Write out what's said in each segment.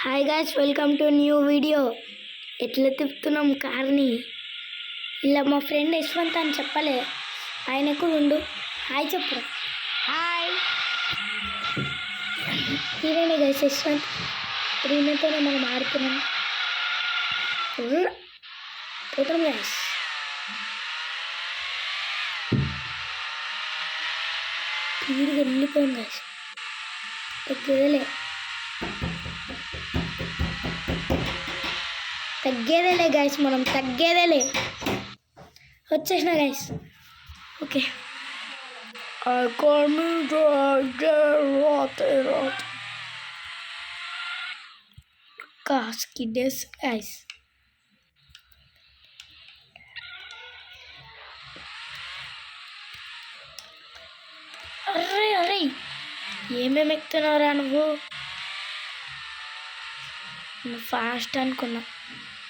Hi guys, welcome to new video. ఎట్లా తిప్పుతున్నాం కార్ని. ఇలా మా ఫ్రెండ్ యశ్వంత్ అని చెప్పలే, ఆయనకు ఉండు. హాయ్ చెప్పు. హాయ్. ఈయనే గైస్ యశ్వంత్. ఈయనతోనే మనం ఆడుతున్నాం. పోతాం గైస్. స్పీడ్గా వెళ్ళిపోయాం గైస్. తగ్గేదేలే గైస్, మనం తగ్గేదేలే. వచ్చేసిన గైస్. Okay, స్కిడ్డేస్ guys. అరే అరే, ఏమేమి ఎక్కుతున్నావురా నువ్వు? ఫాస్ట్ అనుకున్నా,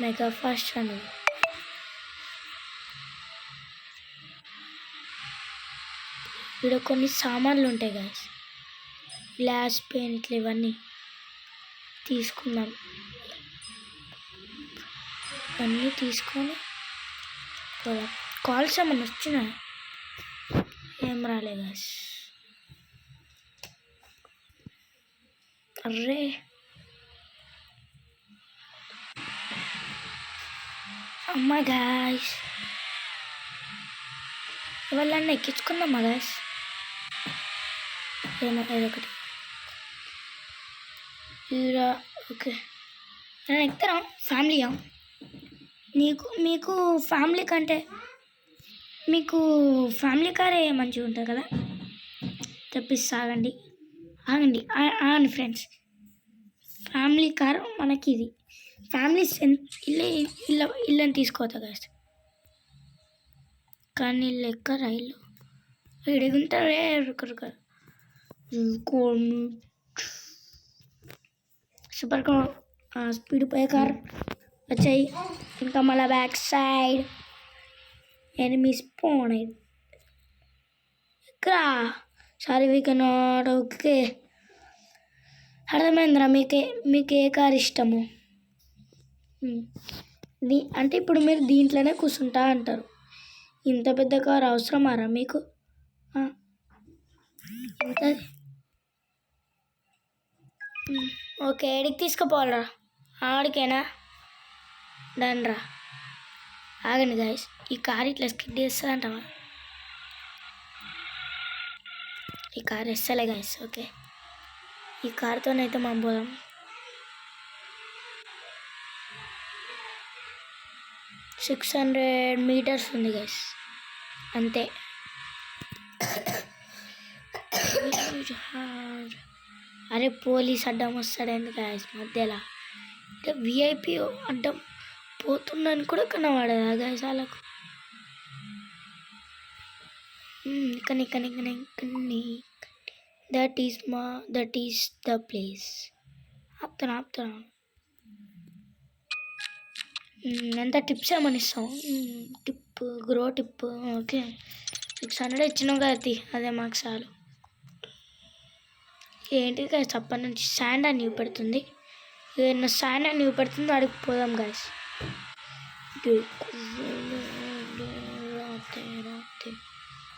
మెగా ఫాస్ట్ అని. ఇక్కడ కొన్ని సామాన్లు ఉంటాయి గాయస్, గ్లాస్ పెయింట్లు ఇవన్నీ తీసుకుందాం. ఇవన్నీ తీసుకొని కాల్స్ ఏమన్నా వచ్చినా? ఏం రాలే గాయస్. అర్రే అమ్మా గాయస్, ఇవాళ ఎక్కించుకుందామా గాయస్? ఏమో ఏదొకటి. ఓకే, నేను ఎక్కుతారా? ఫ్యామిలీయా? మీకు ఫ్యామిలీ కంటే మీకు ఫ్యామిలీ కారే మంచిగా ఉంటుంది కదా. తెప్పిస్తా, ఆగండి ఆగండి ఫ్రెండ్స్. ఫ్యామిలీ కార్ మనకి ఇది. ఫ్యామిలీస్ ఇల్లని తీసుకోవద్దా గాయస్. కానీ లెక్క రైలు ఇడుగుంటారే సూపర్ స్పీడ్ పోయే కార్ వచ్చాయి. ఇంకా మళ్ళీ బ్యాక్ సైడ్ ఎనిమీస్ పోనీ ఇక్కడ. Sorry we cannot. ఓకే, అర్థమైందిరా. మీకు ఏ కార్ ఇష్టము? అంటే ఇప్పుడు మీరు దీంట్లోనే కూర్చుంటా అంటారు. ఇంత పెద్ద కారు అవసరమారా మీకు? ఓకే, ఏడికి తీసుకుపోవాలరా? ఆడికేనా? డన్ రా. ఆగండి గాయస్, ఈ కార్ ఇట్లా స్కిడ్ చేస్తా అంటావా? ఈ కార్ వేస్తలే గాయస్. ఓకే, ఈ కార్తోనైతే మనం పోదాం. $600 meters ఉంది గైస్, అంతే. అరే పోలీస్ అడ్డం వస్తాడు ఎందుకు గైస్ మధ్యలో? అంటే విఐపి అడ్డం పోతుందని కూడా కనబడదా గైస్ వాళ్ళకు? కని దట్ ఈస్ ద ప్లేస్. ఆపుతాను. ఎంత టిప్స్ ఏమని ఇస్తాం? Grow tip. ఓకే, 600 ఇచ్చినావు కదా, అదే మాకు చాలు. ఏంటి గాయస్, అప్పటి నుంచి శాండ్ అని చూపెడుతుంది. ఏదైనా శాండ్ అని చూపెడుతుందో అడిగి పోదాం గాయస్.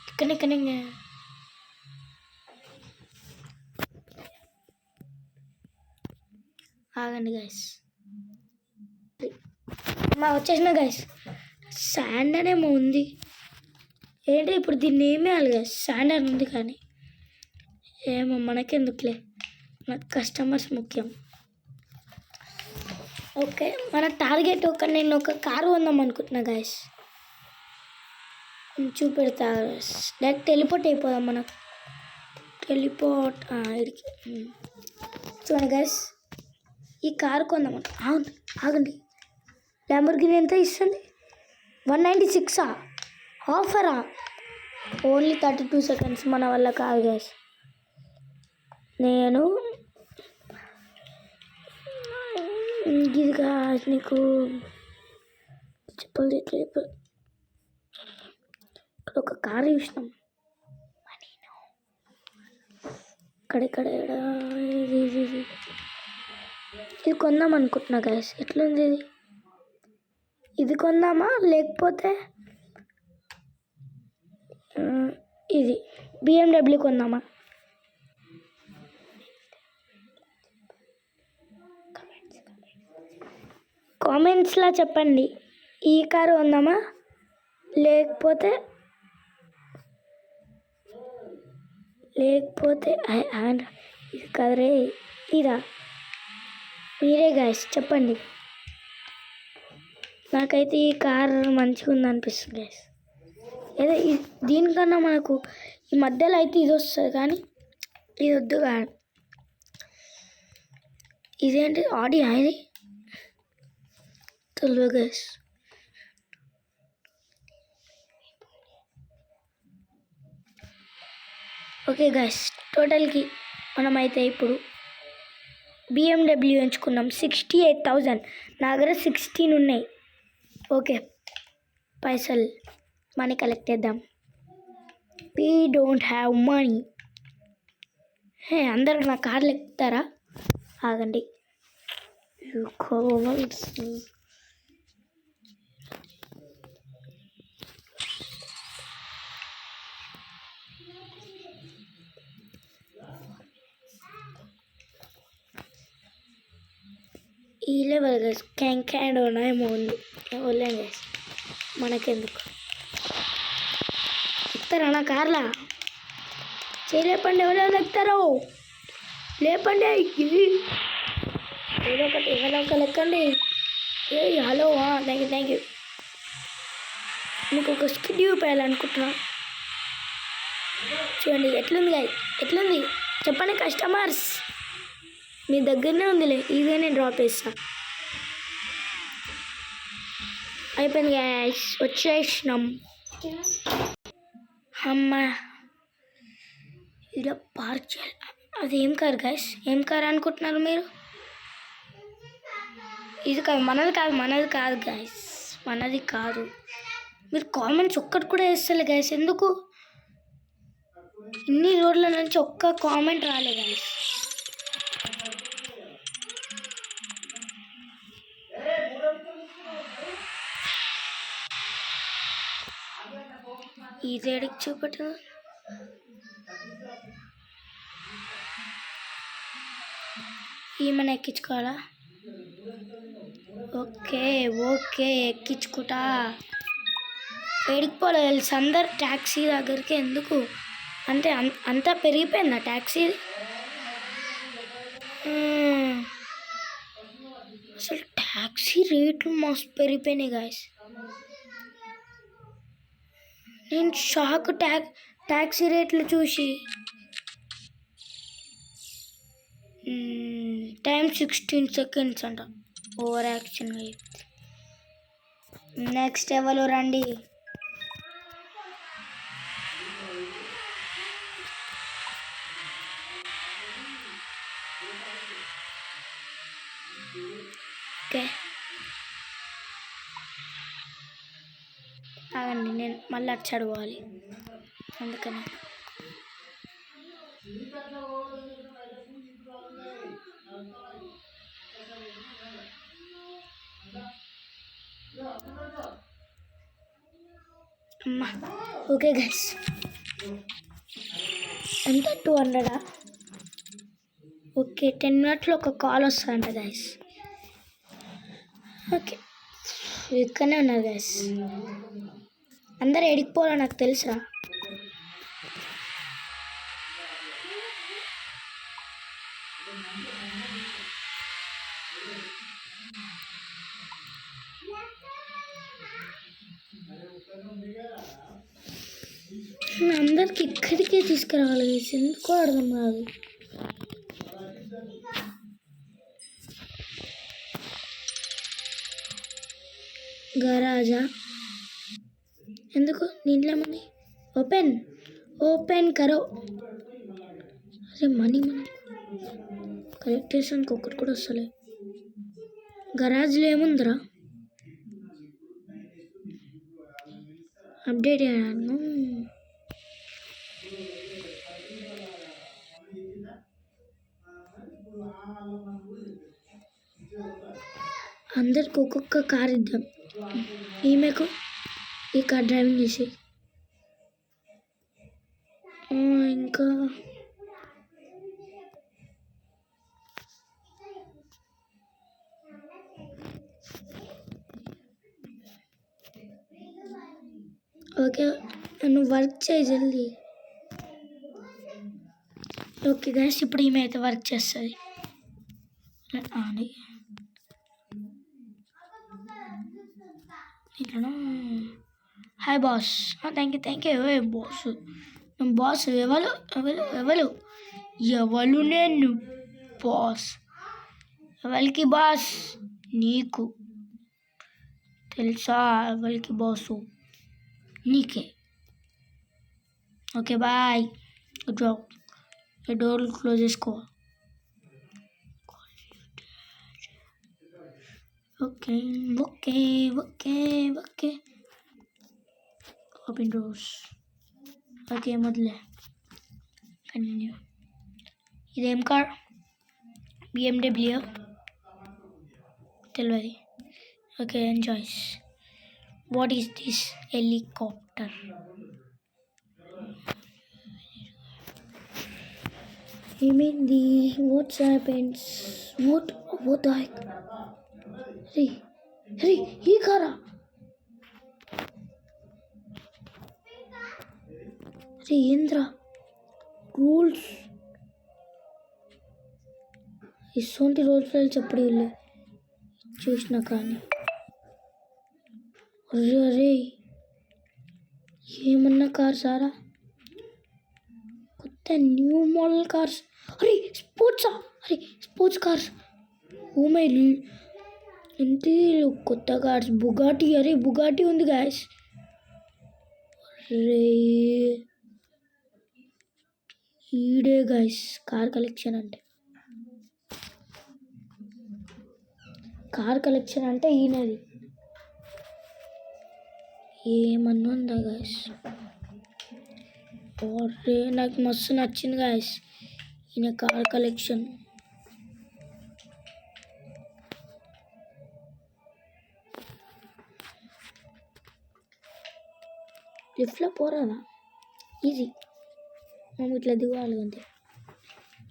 ఇక్కడ ఆగండి గాయస్. వచ్చేసిన గైస్. శాండ్ అనేమో ఉంది. ఏంటి ఇప్పుడు దీన్ని ఏమీ వేయాలి గైస్? శాండ్ అని ఉంది కానీ ఏమో మనకెందుకులే, మనకు కస్టమర్స్ ముఖ్యం. ఓకే, మన టార్గెట్ నేను ఒక కారు కొందాం అనుకుంటున్నా గైస్. చూపెడతా. డైరెక్ట్ టెలిపోర్ట్ అయిపోదాం. మనకు టెలిపోర్ట్ ఇడికి. చూడండి గైస్, ఈ కారు కొందాం. అవును, ఆగండి. ల్యాంబోర్గిని ఎంత ఇస్తుంది? 196 ఆఫరా? Only 32 seconds. మన వల్ల కాదు గైస్. నేను ఇదిగా నీకు చెప్పాలి. ఇక్కడ ఒక కారు చూసినాం. ఇక్కడెక్కడ ఇది కొందాం అనుకుంటున్నా గైస్. ఎట్లుంది ఇది? ఇది కొందామా లేకపోతే ఇది BMW కొందామా? కామెంట్స్లో చెప్పండి. ఈ కారు కొందామా లేకపోతే ఇది కదరే, ఇదా? మీరే గైస్ చెప్పండి. నాకైతే ఈ కార్ మంచిగా ఉందనిపిస్తుంది గైస్. ఏదో దీనికన్నా మనకు ఈ మధ్యలో అయితే ఇది వస్తుంది, కానీ ఇది వద్దు కాదు. ఇదేంటి ఆడి ఇది తెలియదు గైస్. ఓకే గైస్, టోటల్కి మనమైతే ఇప్పుడు BMW ఎంచుకున్నాం. 68,000. నా దగ్గర 16 ఉన్నాయి. ఓకే, పైసలు మనీ కలెక్ట్ చేద్దాం. We don't have money. అందరూ నా కార్లు ఎక్కుతారా? ఆగండి. ఈ లెవెల్ గైస్ క్యాండ్ ఏమో ఉంది. వెళ్ళాం గైస్, మనకెందుకు. ఎక్కుతారా నా కార్లా? చేయలేపండి, ఎవరైనా ఎక్కుతారో లేపండి. ఏదో ఒకటి ఎక్కండి. Hello, thank you. మీకు ఒక స్కిడ్ చూపించాలనుకుంటున్నా. చూడండి ఎట్లుంది గైస్, ఎట్లుంది చెప్పండి కస్టమర్స్. మీ దగ్గరనే ఉందిలే, ఇదే డ్రాప్ చేస్తా. అయిపోయింది గ్యాస్, వచ్చేసినాం. అమ్మ, ఇలా పార్క్ చేయాలి. అది ఏం కారు గైస్? ఏం కారు అనుకుంటున్నారు మీరు? ఇది కాదు, మనది కాదు గైస్, మనది కాదు. మీరు కామెంట్స్ ఒక్కటి కూడా వేస్తలే గైస్. ఎందుకు ఇన్ని రోజుల నుంచి ఒక్క కామెంట్ రాలే గైస్? ఇది ఎడికి చూపట్టు. ఏమైనా ఎక్కించుకోవాలా? ఓకే ఎక్కించుకుంటా. ఎడికిపోలే తెలుసు, అందరు ట్యాక్సీ దగ్గరికి. ఎందుకు అంటే అంతా పెరిగిపోయిందా ట్యాక్సీ? అసలు ట్యాక్సీ రేట్లు మస్తు పెరిగిపోయినాయి గాయస్. నేను షాక్ ట్యాక్సీ రేట్లు చూసి. టైం 16 seconds అంట. Over action. నెక్స్ట్ ఎవరు రండి. ఓకే, ఆగండి, నేను మళ్ళీ అటు చదవాలి అందుకని. అమ్మా, ఓకే గైస్, ఎంత 200? ఓకే, 10 minutesలో ఒక కాల్ వస్తుందంట గైస్. ఓకే, ఇక్కడనే ఉన్నారు గైస్. అందరు ఎడికిపోవాలో నాకు తెలుసా? అందరికి ఇక్కడికే తీసుకురావాలి గైస్, ఎందుకో అర్థం కాదు. గరాజా ఎందుకు? దీంట్లో ఏముంది? ఓపెన్ కరో. అరే మనీ కలెక్ట్ చేసానికి ఒక్కటి కూడా వస్తలే. గరాజ్లో ఏముందిరా? అప్డేట్ చేయను. అందరికి ఒక్కొక్క కార్ ఇద్దాం. ఈమెకు ఈ కార్ డ్రైవింగ్ చేసి ఇంకా ఓకే, నువ్వు వర్క్ చేయి జల్దీ. ఓకే గైస్, ఇప్పుడు ఈమె అయితే వర్క్ చేస్తుంది. ఇట్లా hi boss. Thank you boss. Boss ఎవరు నేను బాస్? ఎవరికి బాస్? నీకు తెలుసా ఎవరికి బాసు? నీకే. Okay boy, good job. Door close చేసుకో. Okay okay okay okay open doors. Okay మొదలే కంటిన్యూ. ఇదేం కార్? BMW తెలియదు. Okay enjoys. What is this? Helicopter. ఏమైంది? What's happens? What the heck? రే ఈ కారా? రే ఏంద్రా రూల్స్? ఇటువంటి రూల్స్ చెప్పడు వీళ్ళు చూసినా కానీ. అరే ఏమన్నా కార్ సారా? కొత్త న్యూ మోడల్ కార్స్. అరే స్పోర్ట్సా? అరే స్పోర్ట్స్ కార్స్. ఓ మై ఏంటి కొత్త కార్స్? బుగాటి. అరే బుగాటి ఉంది గాయస్. అరే ఈడే గాయస్ కార్ కలెక్షన్ అంటే. కార్ కలెక్షన్ అంటే ఈయనది. ఏమన్నా ఉందా గాయస్? అరే నాకు మస్తు నచ్చింది గాయస్ ఈయన కార్ కలెక్షన్. లిఫ్ట్లో పోరాదా? ఈజీ. మేము ఇట్లా దిగాలి అంతే,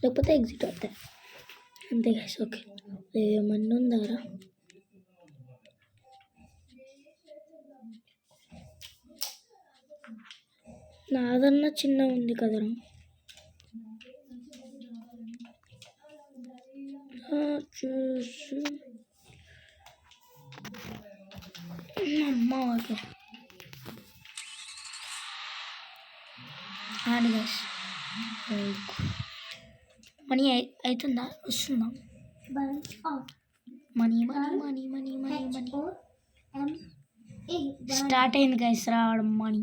లేకపోతే ఎగ్జిట్ అవుతాయి అంతే గాయస్. ఓకే ఏమన్నా ఉందారా? నాదన్నా చిన్న ఉంది కదరా. చూసు అమ్మ. ఓకే ఆడి గైస్. మనీ అవుతుందా? వస్తుందా? Money money money money money money start అయింది గైస్ రావడం. మనీ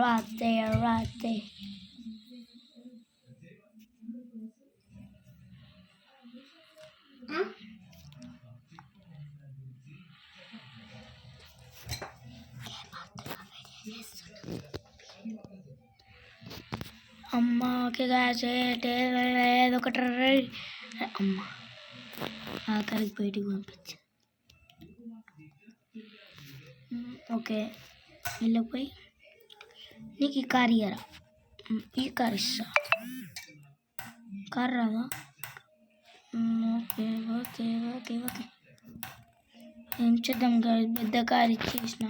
రాతే రాతే. అమ్మ ఓకే గాయస్, ఏదో ఒకటి అమ్మ ఆఖరికి బయటికి పంపించు. ఓకే వెళ్ళిపోయి నీకు ఈ కార్ ఇయ్యరా? ఈ కార్ ఇస్తా. కార్ రాదా? ఓకే ఓకే ఓకే ఓకే ఏం చేద్దాం గాయస్, పెద్ద కార్ ఇచ్చేసిన.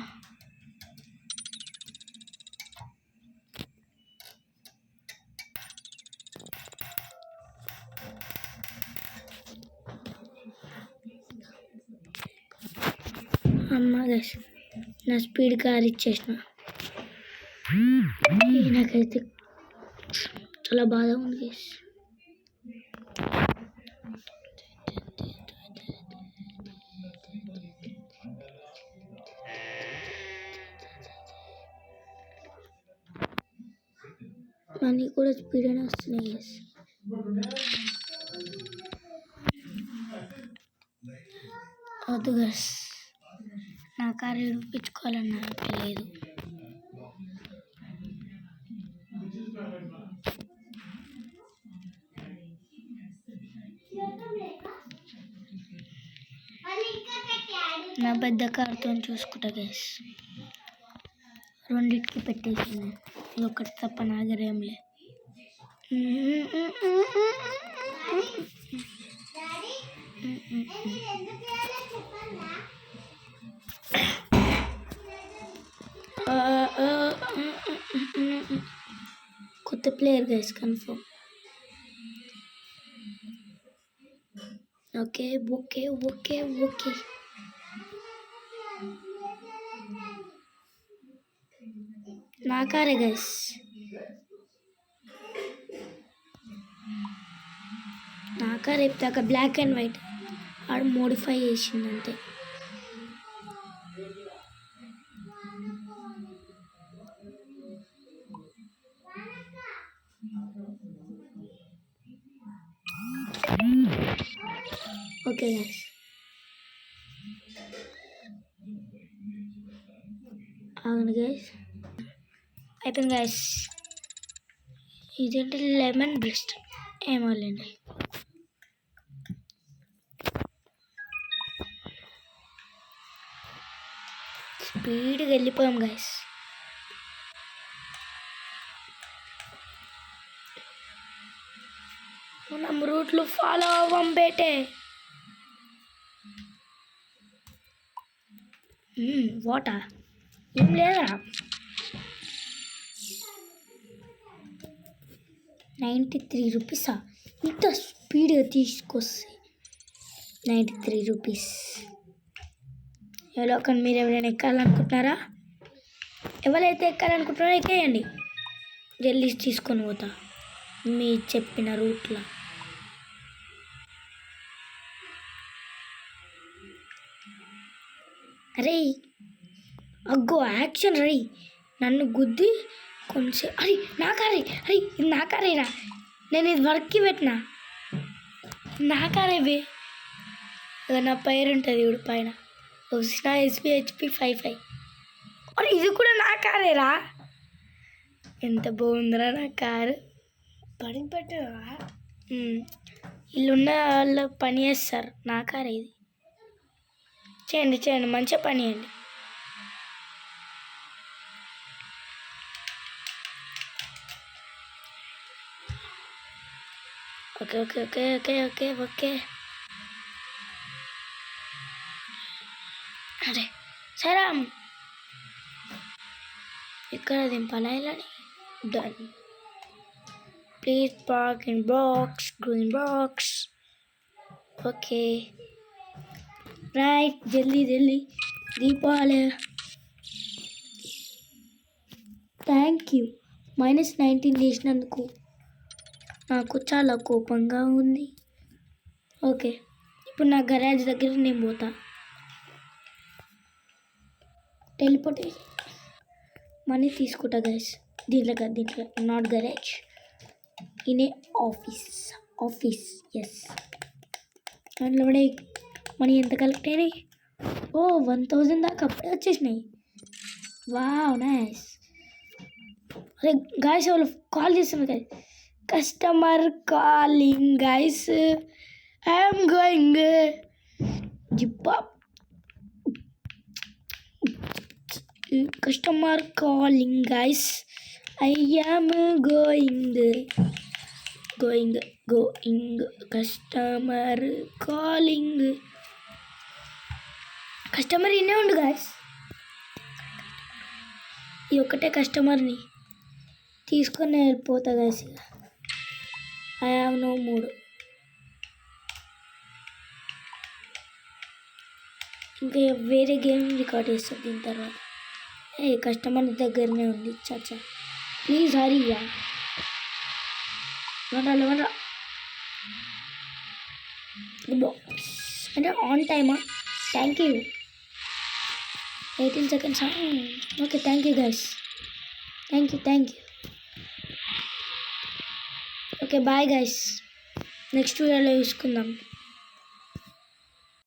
అమ్మ గైస్ నా స్పీడ్ కార్ ఇచ్చేసిన. నాకైతే చాలా బాధ ఉంది గైస్. మనీ కూడా స్పీడ్ అయినా వస్తున్నాయి గైస్. వద్దు గైస్, నా కారు ఇడిపించుకోవాలన్నా లేదు. నా పెద్ద కార్తో చూసుకుంటా గైస్. రెండిటికి పెట్టేసింది, ఇది ఒకటి తప్ప నా దగ్గర ఏం లే. కొత్త player guys confirm. Okay okay okay okay. నా కారే గైస్, నా కార్ ఎప్పాక బ్లాక్ అండ్ వైట్ ఆడు మోడిఫై చేసింది అంతే. ఓకే గైస్, అవును గైస్ అయిపోయింది గైస్. ఇదేంటి లెమన్ బ్రెస్ట్ ఏమోలేండి. స్పీడ్గా వెళ్ళిపోయాం గైస్. మనం రూట్లు ఫాలో అవ్వం బేటే. వాటా ఏం లేదా? 93 రూపీసా? ఇంత స్పీడ్గా తీసుకొస్తే 93 రూపీస్. ఎవరో కానీ మీరు ఎవరైనా ఎక్కాలనుకుంటున్నారా? ఎవరైతే ఎక్కాలనుకుంటున్నారో ఎక్కేయండి, జల్దీ తీసుకొని పోతా మీ చెప్పిన రూట్లో. అరే అగ్గో యాక్షన్ రై, నన్ను గుద్ది కొంచెం. అరే నా కారే, అరే ఇది నా కారేరా, నేను ఇది వర్క్కి పెట్టినా. నా కారే బే, నా పేరు ఉంటుంది ఇప్పుడు పైన వచ్చిన SPHP 55. అరే ఇది కూడా నా కారేరా, ఎంత బాగుందిరా నా కారు. పని పెట్టరా, ఇల్లున్న వాళ్ళు పని చేస్తారు. నా కారే ఇది, చేయండి చేయండి మంచిగా పని చేయండి. Okay okay okay okay okay okay. అరే సరే ఇక్కడ దింపాలా ఇలాని. Done. Please park in box, green box. Okay right, జల్దీ జల్దీ దీపాలే. Thank you. -19 చేసినందుకు నాకు చాలా కోపంగా ఉంది. ఓకే ఇప్పుడు నా గరాజ్ దగ్గర నేను పోతా. టెలిపోర్ట్ మనీ తీసుకుంటా గైస్. దీంట్లో not garage, in a office ఎస్. దాంట్లో కూడా మనీ ఎంత కలెక్ట్ అయినాయి? 1000 దాకా అప్పుడే వచ్చేసినాయి. Wow nice. అరే గాయస్ వాళ్ళు కాల్ చేస్తున్నారు కదా, customer calling guys, I'm going. జిప్పా customer calling guys, I am going customer calling. Customer ఇన్నే ఉండు గాయస్, ఈ ఒక్కటే కస్టమర్ని తీసుకొని వెళ్ళిపోతా guys. I have no mood. ఇంకా వేరే గేమ్ రికార్డ్ చేస్తుంది దీని తర్వాత. కస్టమర్ దగ్గరనే ఉంది. చాచా ప్లీజ్ హరియా, లేవనరా అంటే ఆన్ టైమా? Thank you. 18 seconds. Okay thank you guys, thank you. Okay bye guys, next వీడియోలో చూసుకుందాం.